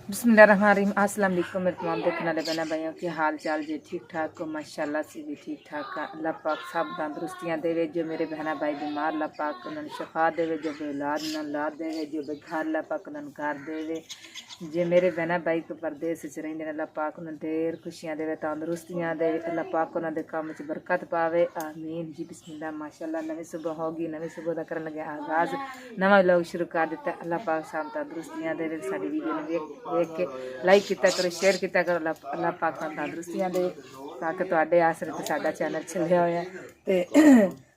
बिस्मिल्लाहिर्रहमानिर्रहीम। अस्सलाम वालेकुम मेरे तमाम देखने वाले बहना भाइयों के हाल चाल जे ठीक ठाक हो। माशाल्लाह से भी ठीक ठाक है। अल्लाह पाक सब तंदुरुस्तियाँ देवे। जो मेरे बहना भाई बीमार अल्लाह पाक उन्होंने शफा देवे। जो औलाद न औलाद देवे। जो बेघर अल्लाह पाक उन्होंने घर देवे। जे मेरे बहना भाई को परदेस च रहिंदे अल्लाह पाक उन्हें ढेर खुशियाँ देवे तंदुरुस्तियाँ देवे। अल्लाह पाक उन्होंने काम च बरकत पावे आमीन जी। बिस्मिल्लाह माशाल्लाह नवी सुबह होगी। नवी सुबह का करन लगे आगाज़ नवा लोग शुरू कर दिता। अल्लाह पाक सब तंदुरुस्तियाँ देवे। साडी वीडियो ने देख के लाइक किया करो शेयर किया करो। अल्लाह पाक तंदुरुस्तियाँ दे ताकि तुहाडे आसरे ते साडा चैनल चलिया होया ते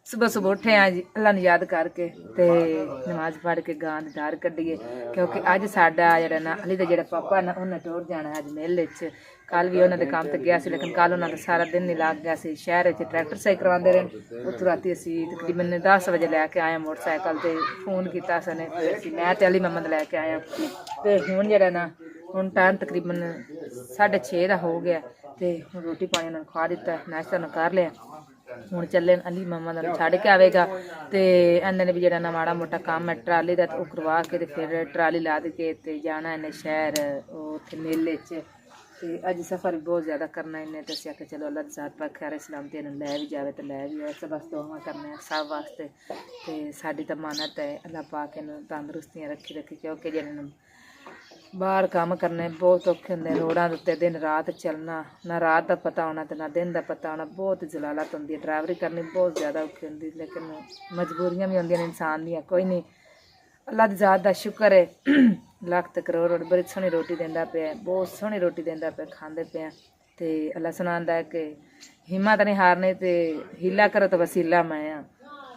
सुबह सुबह उठे आज अल्लाह ने याद करके ते नमाज पढ़ के गां दी धार कड्ढिए क्योंकि अज साडा जेहड़ा ना अली दा जेहड़ा पापा ना उन्हें टुर जाना अज मेले च। कल भी उन्होंने काम ते गया सी लेकिन कल उन्होंने सारा दिन नहीं लग गया सी। शहर च ट्रैक्टर सही करवाते रहे। उत्थों राती असी तकरीबन 10 बजे लैके आए मोटरसाइकिल ते फोन किया सने मैं ते अली मोहम्मद लैके आया ते हुण जेहड़ा ना हुण टाइम तकरीबन 6:30 का हो गया ते हुण रोटी पानी उन्होंने खा दिता नाश्ता उन्होंने कर लिया। हुण चले अली मोहम्मद छड़ के आवेगा ते इन्होंने भी जेहड़ा ना माड़ा मोटा काम है ट्राली का वो करवा के ते फिर ट्राली ला के ते जाना इन्हें शहर उत्थे मेले च। ते अज सफ़र भी बहुत ज़्यादा करना इन्हें तो असीं आखेआ चलो अल्लाह दी ज़ात पाक खैर सलामती इन्हूं लै भी जावे तो लै भी आवे। इस वास्ते दुआवां करने सब वास्ते ते साडी तां मानत है अल्लाह पाक इन्हूं तंदुरुस्तियां रखी क्योंकि जिन्हें बाहर काम करने बहुत औखे होंदे। रोडां उत्ते दिन रात चलना ना रात का पता होना तो ना दिन का पता होना। बहुत जलालत होंदी है ड्राइवरी करनी बहुत ज़्यादा औखी होंदी लेकिन मजबूरियां भी होंदियां इंसान दियां। कोई नहीं अल्लाह दी ज़ात दा शुक्र है लख ते करोड़ बड़ी सोहनी रोटी देंदा पिया बहुत सोहनी रोटी देंदा पिया खांदे पे ते अल्लाह सुनांदा है कि हिम्मत नहीं हारनी ते हीला करो तो वसीला मैं हाँ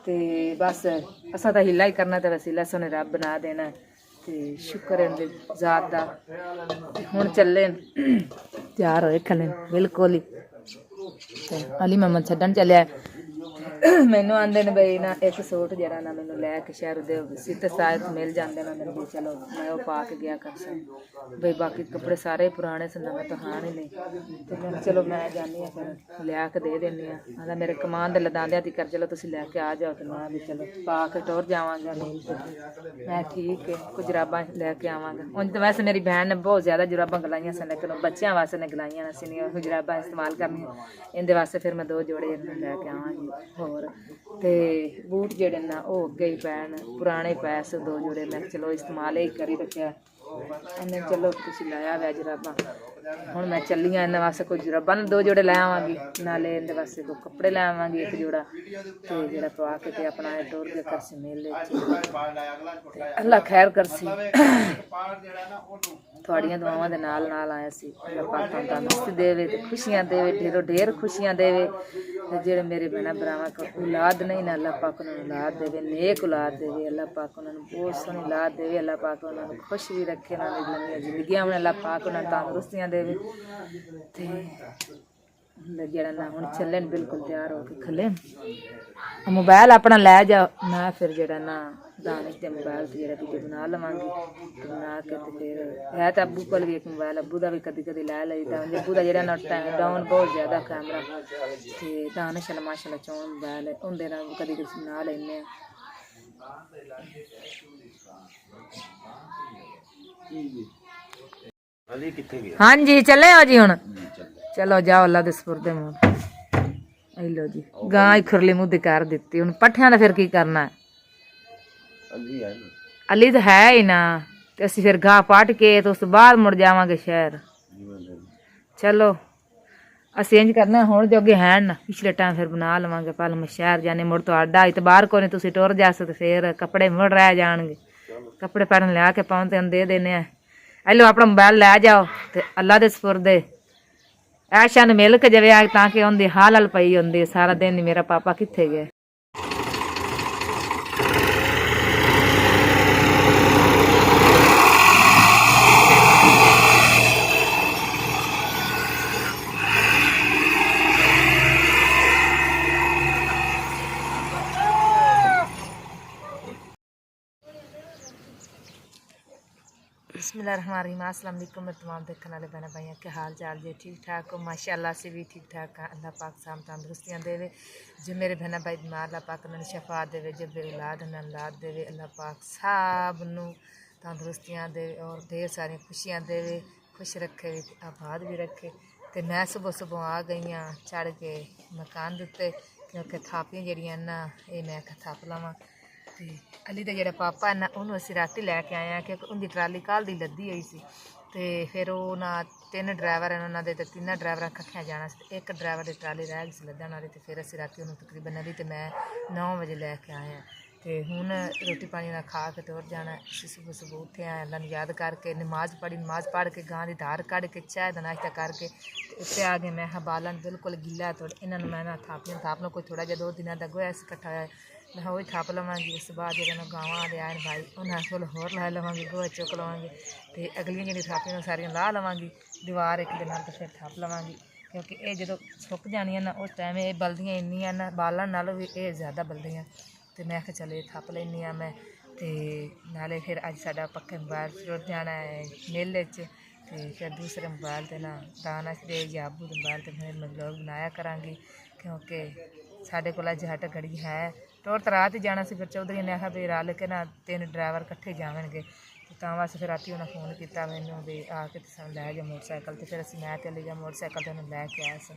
ते बस असा तो हीला ही करना तो वसीला सोने रब बना देना ते शुक्र है उनकी ज़ात दा। हुण चले तैयार होए खले बिल्कुल ही अली मोहम्मद छड्डन चलिया। मैनू आंदे ने बई ना एक सूट जरा ना मैनू लैके शहर दे सित सायद मिल जाते हैं भी चलो मैं वो पा के गया कर बई बाकी कपड़े सारे पुराने से नवे तो हाँ ही नहीं तो मैं चलो मैं जानी हाँ फिर लिया के दे देनी हाँ मेरे कमान दे लदांदे ती कर चलो तुम लैके आ जाओ तो मैं भी चलो पा के टुर जावांगा नहीं तो मैं ठीक है कुछ जुराबां लैके आवांगा। उंज तो वैसे मेरी बहन ने बहुत ज़्यादा जुराबां गलाइयां सन लेकिन बच्चों वास्ते ने गलाइयां असीं नहीं जुराबां इस्तेमाल करनियां इहदे वास्ते फिर मैं 2 जोड़े लैके आवांगी। होर ते बूट जेहड़े ना वो अगे ही पैन पुराने पैसे 2 जोड़े मैं चलो इस्तेमाल ही करी रखे इन्हें चलो तुम लाया वै जुराबां। हुण मैं चली हाँ इन्हें वास्ते कोई जुराबां 2 जोड़े लै आवांगी नाले इहदे वास्ते 2 कपड़े लै आवांगी एक जोड़ा ते जेहड़ा पवा के ते अपना टुर के करसी मेले अल्लाह खैर करसी थोड़ियां दुआवां दे नाल नाल आए सी। अल्लाह पाक तंदुरुस्ती देवे ते खुशियां देवे ढेरों ढेर खुशियां देवे ते जेहड़े मेरे भैन भरावां को औलाद नहीं ना अल्लाह पाक उन्होंने औलाद देवे नेक औलाद देवे। अल्लाह पाक उन्होंने बहुत सोहनी औलाद देवे। अल्लाह पाक उन्होंने खुश भी रखे उन्होंने लंबियां जिंदगियां में अल्लाह पाक उन्होंने तंदुरुस्तियां देवे ते जेहड़ा ना हुण चले बिल्कुल तैयार होके खले मोबाइल अपना लै जाओ मैं फिर जेहड़ा ना दानिश के मोबाइल से जेहड़ा वीडियो बना लवांगी बना के तो फिर है तो अब्बू कोल भी एक मोबाइल अब्बू का भी कदी कदी लै लईदा अब्बू का जेहड़ा ना डाउन बहुत ज़्यादा कैमरा ते दानिश माशाल्लाह 4 मोबाइल है उंदे नाल कदी कदी बना लैने हाँ जी चले हो जी हुण चलो जाओ अल्लाह दे सुपुर्दे मुँह लो जी गां ही खुरली मुँह कर दी हूँ पट्ठियां का फिर की करना है अली तो है ही ना तो असी फिर गाह पट के तो उस बाद मुड़ जावांगे शहर। चलो असी इंज करना हुण जोगे हैं ना पिछले टाइम फिर बना लवांगे पहले मैं शहर जाने मुड़ तो आडा इतबार को नहीं तुम टुर जासो तो फिर कपड़े मुड़ रह जाएंगे कपड़े पैरन लिया के पाउं तेन दे देने हेलो अपना मोबाइल लै जाओ तो अल्लाह दे सुपुर्दे ऐशा ने मिल के जवे ताकि उनकी हाल हल पई होंदी सारा दिन ही मेरा पापा कित्थे गए। बिस्मिल्लाहिर्रहमानिर्रहीम। अस्सलाम वालेकुम मेरे तमाम देखने वाले बहन भाइयों के हाल चाल जे ठीक ठाक हो। माशाल्लाह से भी ठीक ठाक है। अल्लाह पाक साम तंदुरुस्तियाँ देवे जो मेरे बहन भाई बीमार अल्लाह पाक उन्होंने शफा देवे जो बे औलाद उन्हें औलाद देवे। अल्लाह पाक सब नू तंदुरुस्तियां दे और ढेर सारी खुशियां देवे, खुश रखे भी आबाद भी रखे। तो मैं सुबह सुबह आ गई हाँ चढ़ के मकान दिते क्योंकि थापियां जड़ियां ना ये मैं थप लवां। तो अली का जो पापा है ना उन्होंने असी राती लैके आए हैं क्योंकि उनकी ट्राली कल दी लद्दी हुई सी। तो फिर वो ना 3 ड्राइवर हैं उन्होंने तो 3 ड्राइवर कट्ठिया जाना से, एक ड्राइवर की ट्राली रह गई सी लद्दण वाली। तो फिर असी राती उन्होंने तकरीबन अली तो मैं 9 बजे लैके आए हैं। तो हुण रोटी पानी ना खा के टुर जाना। असी सुबह सुबह उठे हैं अल्लाह याद करके नमाज पढ़ी, नमाज पढ़ के गां की धार कढ़ के चाय का नाश्ता करके उत्ते आ गए। मैं बालन बिल्कुल गिला थोड़ा इन्होंने मैं ना थापियां थाप लो कोई थोड़ा जहा 2 दिनों का गोया इकट्ठा होया मैं वही थाप लवांगी। उस बाद जो गाँव दे आए भाई उन्होंने कोल होर ला लवांगी, गोहा चुक लवांगी। तो अगलियां जी थापियां सारियां ला लवांगी दीवार एक दिन तो फिर थाप लवांगी क्योंकि ये जो सुक जानियां ना उस टाइम ये बलदियां इन्नियां ना बालन नालों भी ये ज़्यादा बलदियां। तो मैं आख्या चलो ये थप लैनी हाँ मैं। तो नाले फिर अज साडा पक्के मोबाइल जुड़ जाना है मेले च। तो फिर दूसरे मोबाइल ते ना दाना दे या अबू के मोबाइल ते फिर मैं ब्लॉग बनाया करांगी क्योंकि साढ़े को अज हट घड़ी है टोर तो रात ही जाना सी। फिर चौधरी ने आखा भी रल के ना 3 ड्राइवर कट्ठे जावणगे। तो वास्ते फिर राती उन्हें फोन किया मैनू भी आके तो लै जाओ मोटरसाइकिल। तो फिर मैं चली जा मोटरसाइकिल तो उन्हें लैके आया सी।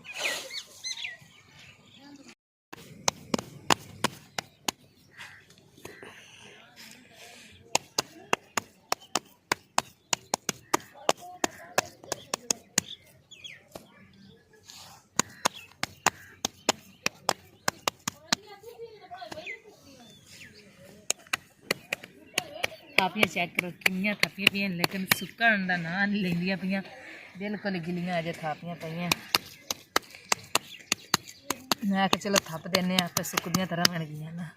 थापियां चेक करो किनियां थापियां पियां लेकिन सुक्कन का नां नहीं लेंदियां पियां बिल्कुल गिलियां अजे थापियां पियां। मैं आख्या चलो थप देने तो सुकदियां तरह बन गई ना।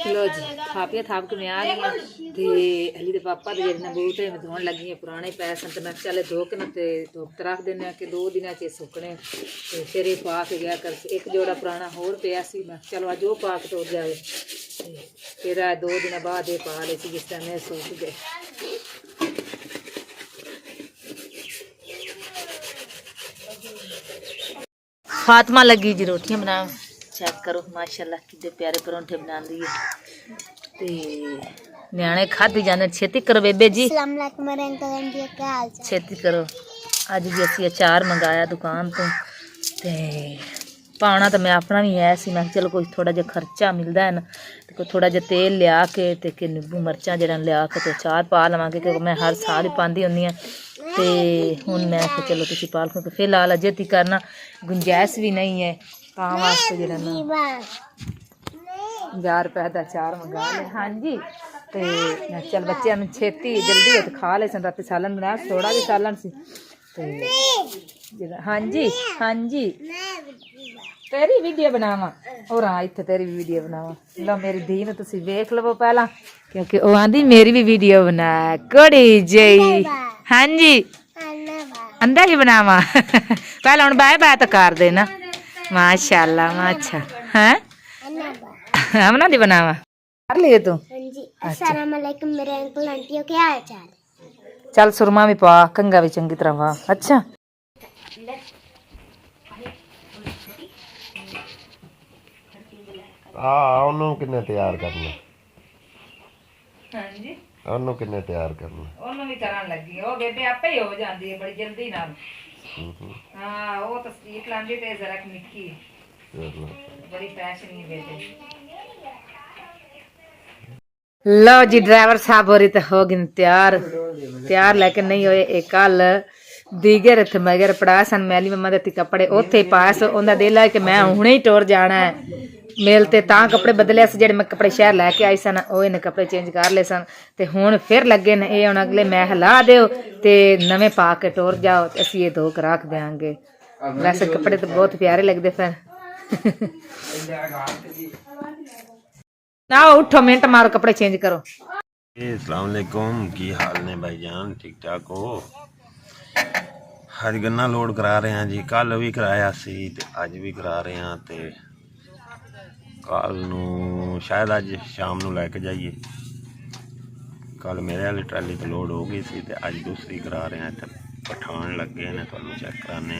लो जी थापियां थाप के मैं आ गई हाँ। तो अली के पापा तो जेने बूट मैं धोन लगी पुराने पैसे तो मैं चले धो के ना धुप तो रख देने कि 2 दिन च सुकने। तो फिर ये पा के गया कर एक जोड़ा पुराना होर पिया सी मैं चलो अज वो पा के तुर जाए। फिर 2 दिन बाद ये पा ले जिस टाइम मैं सूख गए। फातिमा लगी जी रोटियां बना चेक करो माशाल्लाह कितने प्यारे परौंठे बना दिए। ते न्याणे खाधी जाने छेती करो बेबे जी छेती करो। अज भी असी अचार मंगाया दुकान तो ते पाना तो मैं अपना भी है सी मैं चलो कोई थोड़ा जहा खर्चा मिलता है ना तो कोई थोड़ा जहा तेल लिया के नींबू मिर्चा जरा लिया के तो अचार पा लवांगे क्योंकि मैं हर साल ही पाँदी होंदी हाँ। तो हुण मैं चलो तुम पाल क्योंकि फिलहाल अजे ती करना गुंजाइश भी नहीं है तां वास्ते जरा ना 1000 रुपये का अचार मंगा लिया। हाँ जी तो मैं चल बच्चे छेती जल्दी हो तो खा ले सन रात सालन बनाया थोड़ा भी सालन सी। तो हाँ जी तेरी वीडियो बनावा और हाँ इतने तेरी भी वीडियो बनावा लो मेरी धी ने तुम वेख लवो पहला क्योंकि वो आंधी मेरी भी वीडियो बना कड़ी जई। हाँ जी अंदर ही बनावा पहला हूँ बाय बाय तो कर देना माशाल्लाह अच्छा है हमना दी बनावा कर लिए तू। अस्सलाम वालेकुम मेरे अंकल आंटियों क्या हाल चाल। चल सुरमा भी पा कंगा भी चंगी तरह पा। अच्छा ਉਹਨੂੰ ਕਿੰਨੇ ਤਿਆਰ ਕਰਨਾ ਹਾਂਜੀ ਉਹਨੂੰ ਕਿੰਨੇ ਤਿਆਰ ਕਰਨਾ ਉਹਨੂੰ ਵੀ ਕਰਨ ਲੱਗੀ ਉਹ ਬੇਬੇ ਆਪੇ ਹੀ ਹੋ ਜਾਂਦੀ ਹੈ ਬੜੀ ਜਲਦੀ ਨਾਲ। ਹਾਂ ਉਹ ਤਾਂ ਸਟੀਕ ਲਾਂਦੀ ਤੇ ਜ਼ਰਾ ਨਿੱਕੀ बड़ी पैशन ही बेटे। लो जी ड्राइवर साहब हो रही तो हो गई तैयार लेकिन नहीं होए एक कल ਦੀਗਰ ਇੱਥੇ ਮਗਰ ਪੜਾ ਸਨ ਮੈਲੀ ਮੰਮਾ ਦੇ ਕੱਪੜੇ ਉੱਥੇ ਪਾਸ ਉਹਦਾ ਦਿਲ ਹੈ ਕਿ ਮੈਂ ਹੁਣੇ ਹੀ ਟੁਰ ਜਾਣਾ ਹੈ ਮੇਲ ਤੇ ਤਾਂ ਕੱਪੜੇ ਬਦਲੇ ਸੀ ਜਿਹੜੇ ਮੈਂ ਕੱਪੜੇ ਸ਼ਹਿਰ ਲੈ ਕੇ ਆਈ ਸਨ ਉਹ ਇਹਨੇ ਕੱਪੜੇ ਚੇਂਜ ਕਰ ਲਏ ਸਨ ਤੇ ਹੁਣ ਫਿਰ ਲੱਗੇ ਨੇ ਇਹ ਹੁਣ ਅਗਲੇ ਮੈਂ ਹਿਲਾ ਦਿਓ ਤੇ ਨਵੇਂ ਪਾ ਕੇ ਟੁਰ ਜਾਓ ਤੇ ਅਸੀਂ ਇਹ ਧੋ ਕੇ ਰੱਖ ਦਿਆਂਗੇ ਵੈਸੇ ਕੱਪੜੇ ਤਾਂ ਬਹੁਤ ਪਿਆਰੇ ਲੱਗਦੇ ਫਿਰ ना उठो मिनट मारो कपड़े चेंज करो। अस्सलाम वालेकुम की हाल ने भाईजान ठीक ठाक हो। अज गन्ना लोड करा रहे हैं जी कल भी कराया सी ते अज भी करा रहे हैं ते कल नू शायद अज शाम नू लैके जाइए। कल मेरे वाली ट्राली तो लोड हो गई सी ते अज दूसरी करा रहे हैं ते पठान लगे ने तुहानू चेक कराने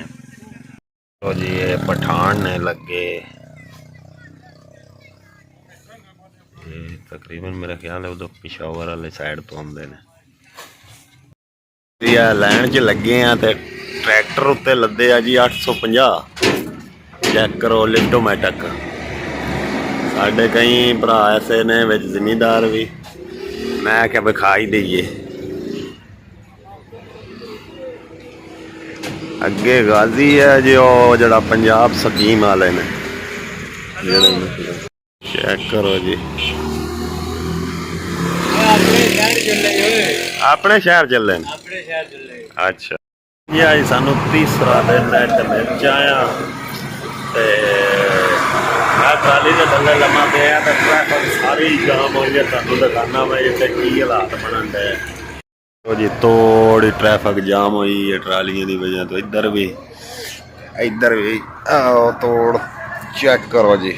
तो जी ये पठान ने लगे तकरीबन मेरा ख्याल है उधर पिशावर वाले साइड तो आते हैं लैन च लगे हैं तो ट्रैक्टर उत्ते लदे आ जी 850 चेक करो लिफ्टोमैटिक साढ़े कई भरा ऐसे ने विच जिमीदार भी मैं क्या विखा ही दईए अगे गाजी है जो जड़ा पंजाब स्कीम वाले ने चेक करो जी अपने शहर चले अच्छा जी अज सानू तीसरा दिन नेट मिल जाया मैं ट्राली के थले लम्मा पे तो ट्रैफिक सारी जाम हो गई तुहानू दिखाना मैं इतने की हालात बनन डे तो जी थोड़ी ट्रैफिक जाम हुई है ट्रालियों की वजह तो इधर भी तोड़ चेक करो जी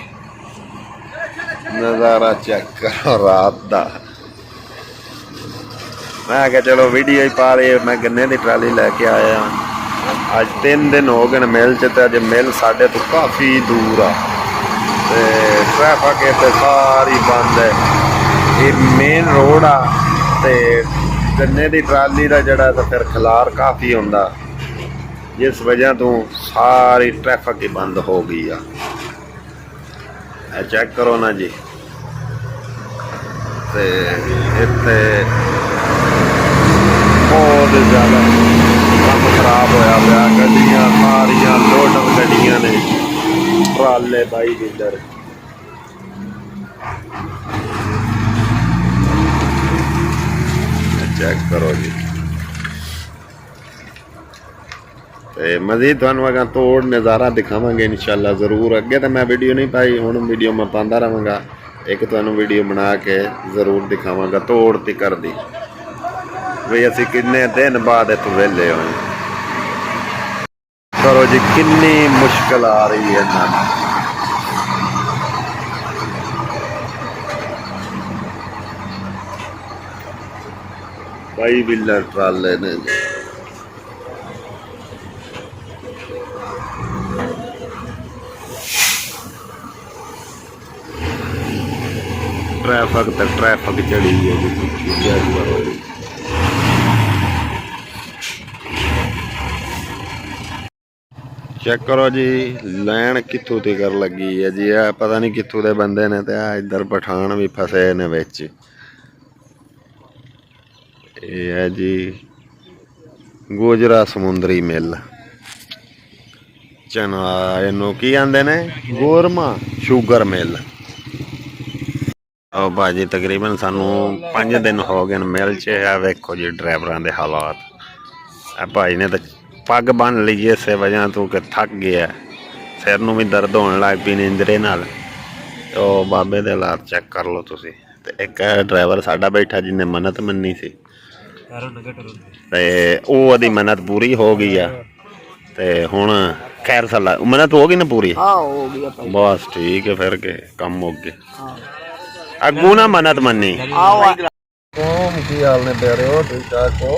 नज़ारा चेक करो रात का मैं क्या चलो वीडियो ही पा रही मैं गन्ने की ट्राली लैके आया अज 3 दिन हो गए मिल च अज मिल साढ़े तो काफ़ी दूर आ ट्रैफिक इतने सारी बंद है ये मेन रोड आ ते गन्ने की ट्राली का जड़ा तो फिर खिलार काफ़ी होंदा जिस वजह तो सारी ट्रैफिक ही बंद हो गई आ चेक करो ना जी ते इत्थे बहुत ज़्यादा काम खराब होया पाया गड्डियां सारियां लोडर गड्डियां ने ट्राले बाई इधर चेक करो जी ते मजीद तुहानू अगर तोड़ नज़ारा दिखावांगे इंशाल्लाह ज़रूर अगे तो मैं वीडियो नहीं पाई हुण वीडियो मैं पांदा रहांगा एक तुहानू वीडियो बना के ज़रूर दिखावांगा तोड़ ती कर दी भी असी किन्ने दिन बाद इत्थों वेले होए करो जी किन्नी मुश्किल आ रही है ना भाई बिल्लर ट्राले ने ट्रैफिक चढ़ी है जी चेक करो जी लैन कित्थों तक लगी है जी आ पता नहीं कित्थों दे बंदे ने ते इधर पठान भी फसे ने विच ये है जी गोजरा समुंदरी मिल चना इनू की आंदे ने गोरमा शुगर मिल और भाजी तकरीबन सानू 5 दिन हो गए मिल च वेखो जी ड्राइवरां दे हालात भाई ने तो पग बन ली इस वजह तो कि थक गया सिर नूं भी दर्द होने लग पई नींदरे नाल तो बाबे दे हालात चेक कर लो तुसी ते एक ड्राइवर साडा बैठा जिन्हें मन्नत मन्नी सी ते ओहदी मन्नत पूरी हो गई है ते हुण खैर सला मन्नत हो गई ना पूरी हो गया बस ठीक है फिर के कम हो गए अगू ना मन्नत मन्नी की हाल ने प्यारे हो ठीक ठाक हो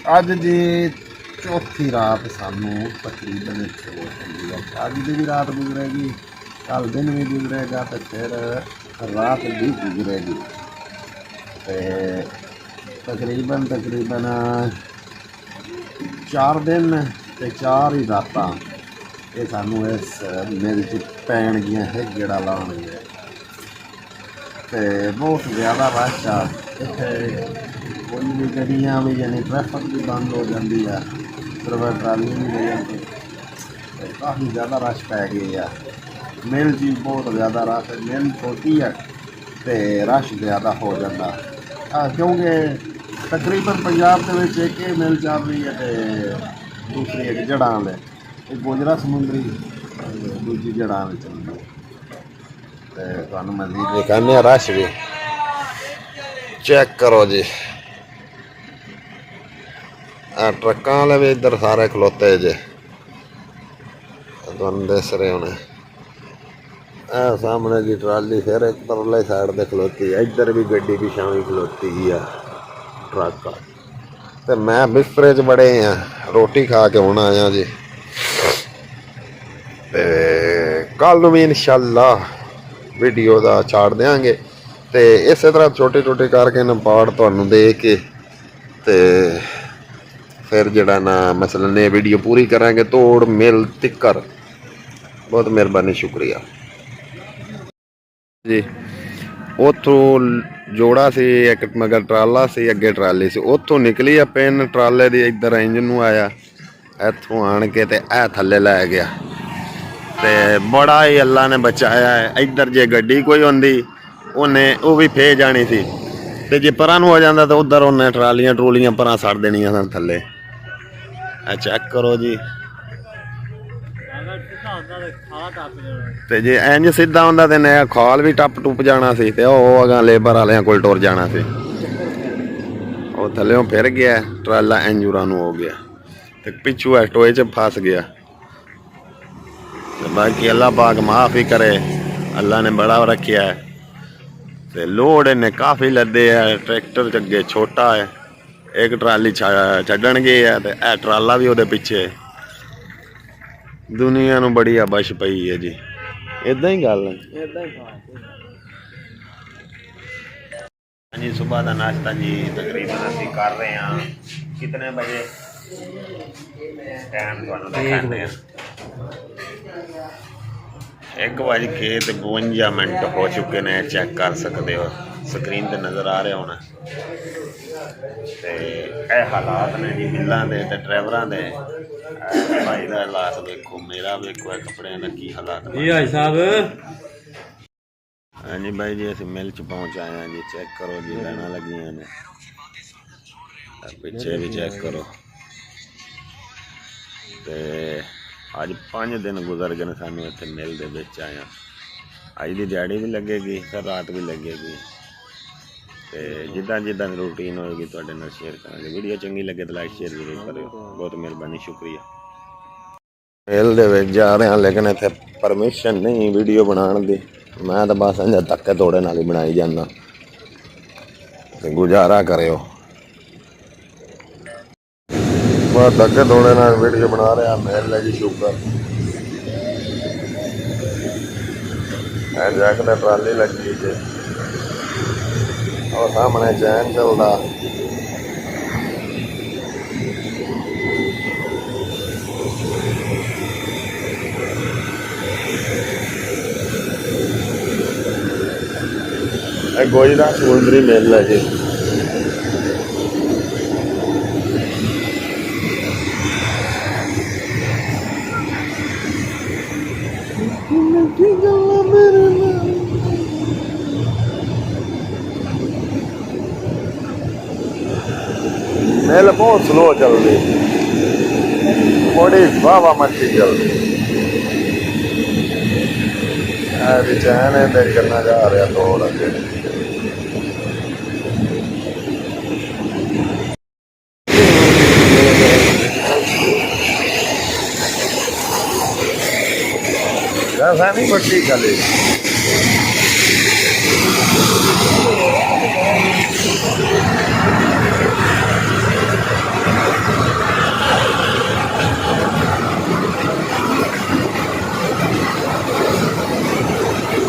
अज जी चौथी रात सानू तकरीबन अज की भी रात गुजरेगी कल दिन भी गुजरेगा तो फिर रात भी गुजरेगी तकरीबन 4 दिन ते 4 ही रात ये सानू इस मिल च पैणगियां है गेड़ा लाउणगियां ते बहुत ज़्यादा रश आ इत्थे ਕੋਈ ਵੀ ਗੱਡੀਆਂ ਵੀ ਯਾਨੀ ਟ੍ਰੈਫਿਕ ਵੀ ਬੰਦ ਹੋ ਜਾਂਦੀ ਆ, ਸਿਰਫ ਟਰਾਲੀ ਨਹੀਂ ਲੈ ਜਾਂਦੀ। ਤੇ ਕਾਫੀ ਜ਼ਿਆਦਾ ਰਸ਼ ਪੈ ਗਈ ਆ। ਮਿਲ 'ਚ ਬਹੁਤ ਜ਼ਿਆਦਾ ਰਸ਼, ਮਿਲ ਛੋਟੀ ਹੈ ਤੇ ਰਸ਼ ਜ਼ਿਆਦਾ ਹੋ ਜਾਂਦਾ ਕਿਉਂਕਿ ਤਕਰੀਬਨ ਪੰਜਾਬ ਦੇ ਵਿੱਚ ਇੱਕ ਇਹ ਮਿਲ ਚੱਲ ਰਹੀ ਹੈ ਤੇ ਦੂਸਰੀ ਇੱਕ ਜੜ੍ਹਾਂ ਵਾਲੇ, ਇੱਕ ਗੋਜਰਾ ਸਮੁੰਦਰੀ, ਦੂਜੀ ਜੜ੍ਹਾਂ ਵਾਲੇ ਚੱਲਦੀ ਹੈ। ਤੇ ਤੁਹਾਨੂੰ ਮਜ਼ੀਦ ਦਿਖਾਉਂਦੇ ਹਾਂ ਰਸ਼ ਵੀ, ਚੈੱਕ ਕਰੋ ਜੀ। ਆ ਟਰੱਕਾਂ ਵਾਲੇ ਵੀ ਇੱਧਰ ਸਾਰੇ ਖਲੋਤੇ ਜੇ, ਤੁਹਾਨੂੰ ਦਿਸ ਰਹੇ ਹੋਣੇ। ਇਹ ਸਾਹਮਣੇ ਦੀ ਟਰਾਲੀ ਫਿਰ ਇੱਕ ਪਰਲੇ ਸਾਈਡ ਤੇ ਖਲੋਤੀ ਹੈ, ਇੱਧਰ ਵੀ ਗੱਡੀ ਪਿਛਾਂ ਵੀ ਖਲੋਤੀ ਆ ਟਰੱਕ। ਤੇ ਮੈਂ ਬਿਸਤਰੇ 'ਚ ਬੜੇ ਆ, ਰੋਟੀ ਖਾ ਕੇ ਹੁਣ ਆਇਆ ਜੀ। ਤੇ ਕੱਲ ਨੂੰ ਵੀ ਇਨਸ਼ਾਅੱਲਾ ਵੀਡੀਓ ਦਾ ਛਾੜ ਦਿਆਂਗੇ ਤੇ ਇਸੇ ਤਰ੍ਹਾਂ ਛੋਟੇ ਛੋਟੇ ਕਰਕੇ ਨਾ ਪਾਰਟ ਤੁਹਾਨੂੰ ਦੇ ਕੇ ਤੇ ਫਿਰ ਜਿਹੜਾ ਨਾ ਮਸਲਨ ਇਹ ਵੀਡੀਓ ਪੂਰੀ ਕਰਾਂਗੇ ਤੋੜ ਮਿਲ ਤਿੱਕਰ। ਬਹੁਤ ਮਿਹਰਬਾਨੀ, ਸ਼ੁਕਰੀਆ ਜੀ। ਉੱਥੋਂ ਜੋੜਾ ਸੀ ਇੱਕ, ਮਗਰ ਟਰਾਲਾ ਸੀ, ਅੱਗੇ ਟਰਾਲੀ ਸੀ। ਉੱਥੋਂ ਨਿਕਲੀ ਆ ਪਿੰਨ ਟਰਾਲੇ ਦੀ, ਇੱਧਰ ਇੰਜਨ ਨੂੰ ਆਇਆ, ਇੱਥੋਂ ਆਣ ਕੇ ਤੇ ਇਹ ਥੱਲੇ ਲੈ ਗਿਆ। ਤੇ ਬੜਾ ਹੀ ਅੱਲਾ ਨੇ ਬਚਾਇਆ ਹੈ। ਇੱਧਰ ਜੇ ਗੱਡੀ ਕੋਈ ਹੁੰਦੀ ਉਹਨੇ ਉਹ ਵੀ ਫੇ ਜਾਣੀ ਸੀ, ਤੇ ਜੇ ਪਰਾਂ ਨੂੰ ਹੋ ਜਾਂਦਾ ਤਾਂ ਉੱਧਰ ਉਹਨੇ ਟਰਾਲੀਆਂ ਟਰੂਲੀਆਂ ਪਰਾਂ ਸੜ ਦੇਣੀਆਂ ਸਨ ਥੱਲੇ। ਆ ਚੈੱਕ ਕਰੋ ਜੀ। ਤੇ ਜੇ ਇੰਜ ਸਿੱਧਾ ਹੁੰਦਾ ਤੇ ਨया ਖਾਲ ਵੀ ਟੱਪ ਟੁੱਪ ਜਾਣਾ ਸੀ ਤੇ ਉਹ ਅਗਾਂ ਲੇਬਰ ਵਾਲਿਆਂ ਕੋਲ ਟੁਰ ਜਾਣਾ ਸੀ। ਉਹ ਥੱਲਿਓਂ ਫਿਰ ਗਿਆ, ਟਰਾਲਾ ਇੰਜੂਰਾਂ ਨੂੰ ਹੋ ਗਿਆ ਤੇ ਪਿੱਛੂ ਐ ਟੋਏ 'ਚ ਫਸ ਗਿਆ। ਤੇ ਬਾਕੀ ਅੱਲਾ ਪਾਕ ਮਾਫ ਹੀ ਕਰੇ, ਅੱਲਾ ਨੇ ਬੜਾ ਰੱਖਿਆ ਹੈ। ਤੇ ਲੋਡ ਇਹਨੇ ਕਾਫੀ ਲੱਦੇ ਹੈ, ਟਰੈਕਟਰ 'ਚ ਅੱਗੇ ਛੋਟਾ ਹੈ, ਇੱਕ ਟਰਾਲੀ ਛੱਡਣ ਗਏ ਹੈ ਤੇ ਇਹ ਟਰਾਲਾ ਵੀ ਉਹਦੇ ਪਿੱਛੇ। ਦੁਨੀਆ ਨੂੰ ਬੜੀ ਆਬਸ਼ ਪਈ ਹੈ ਜੀ, ਇਦਾਂ ਹੀ ਗੱਲ ਹੈ। ਹਾਂਜੀ, ਸੁਬਾਹ ਦਾ ਨਾਸ਼ਤਾ ਜੀ ਤਕਰੀਬਨ ਅਸੀਂ ਕਰ ਰਹੇ ਹਾਂ। ਕਿਤਨੇ ਵਜੇ ਟਾਈਮ ਤੁਹਾਨੂੰ ਦਿਖਾਉਂਦੇ ਹਾਂ, 1:52 ਹੋ ਚੁੱਕੇ ਨੇ। ਚੈੱਕ ਕਰ ਸਕਦੇ ਹੋ, ਸਕਰੀਨ ਤੇ ਨਜ਼ਰ ਆ ਰਿਹਾ ਹੋਣਾ। ਤੇ ਇਹ ਹਾਲਾਤ ਨੇ ਜੀ ਮਿੱਲਾਂ ਦੇ ਤੇ ਡਰਾਈਵਰਾਂ ਦੇ। ਭਾਈ ਦਾ ਹਾਲਾਤ ਵੇਖੋ, ਮੇਰਾ ਵੇਖੋ, ਇਹ ਕੱਪੜਿਆਂ ਦਾ ਕੀ ਹਾਲਾਤ ਨੇ ਜੀ ਭਾਈ ਸਾਹਿਬ। ਹਾਂਜੀ ਬਾਈ ਜੀ, ਅਸੀਂ ਮਿਲ 'ਚ ਪਹੁੰਚ ਆਏ ਹਾਂ ਜੀ। ਚੈੱਕ ਕਰੋ ਜੀ, ਲਾਈਨਾਂ ਲੱਗੀਆਂ ਨੇ, ਪਿੱਛੇ ਵੀ ਚੈੱਕ ਕਰੋ। ਤੇ ਅੱਜ 5 ਦਿਨ ਗੁਜ਼ਰ ਗਏ ਨੇ ਸਾਨੂੰ ਇੱਥੇ ਮਿਲ ਦੇ ਵਿੱਚ ਆਇਆ। ਅੱਜ ਦੀ ਦਿਹਾੜੀ ਵੀ ਲੱਗੇਗੀ, ਫਿਰ ਰਾਤ ਵੀ ਲੱਗੇਗੀ। ਤੇ ਜਿੱਦਾਂ ਜਿੱਦਾਂ ਰੂਟੀਨ ਹੋਏਗੀ ਤੁਹਾਡੇ ਨਾਲ ਸ਼ੇਅਰ ਕਰਾਂਗੇ। ਵੀਡੀਓ ਚੰਗੀ ਲੱਗੇ ਤਾਂ ਲਾਈਕ ਸ਼ੇਅਰ ਜ਼ਰੂਰ ਕਰਿਓ। ਬਹੁਤ ਮਿਹਰਬਾਨੀ, ਸ਼ੁਕਰੀਆ। ਮਿਲ ਦੇ ਵਿੱਚ ਜਾ ਰਹੇ ਹਾਂ, ਲੇਕਿਨ ਇੱਥੇ ਪਰਮਿਸ਼ਨ ਨਹੀਂ ਵੀਡੀਓ ਬਣਾਉਣ ਦੀ। ਮੈਂ ਤਾਂ ਬਸ ਇੰਝ ਧੱਕੇ ਤੋੜੇ ਨਾਲ ਹੀ ਬਣਾਈ ਜਾਂਦਾ, ਤੇ ਗੁਜ਼ਾਰਾ ਕਰਿਓ। ਬਸ ਧੱਕੇ ਤੋੜੇ ਨਾਲ ਵੀਡੀਓ ਬਣਾ ਰਿਹਾ। ਮਿਲ ਹੈ ਜੀ ਸ਼ੂਗਰ, ਜੈਕ ਦਾ ਟਰਾਲੀ ਲੱਗੀ ਜੇ, ਉਹ ਸਾਹਮਣੇ ਚੈਨ ਚੱਲਦਾ। ਇਹ ਗੋਜਰਾ ਸਮੁੰਦਰੀ ਮਿਲ ਹੈ ਜੀ। ਮਿਲ ਬਹੁਤ ਸਲੋ ਚੱਲਦੀ, ਬੜੀ ਵਾਹ ਮੱਛੀ ਚੱਲਦੀ। ਇਹ ਵੀ ਚੈਨ ਹੈ ਤੇ ਕਰਨਾ ਜਾ ਰਿਹਾ ਤੋੜ ਅੱਗੇ। ਨਹੀਂ ਪੱਟੀ ਚੱਲੇ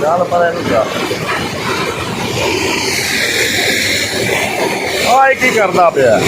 ਚੱਲ ਪਰ ਇਹਨੂੰ ਚੱਲ। ਆਹ ਕੀ ਕਰਦਾ ਪਿਆ?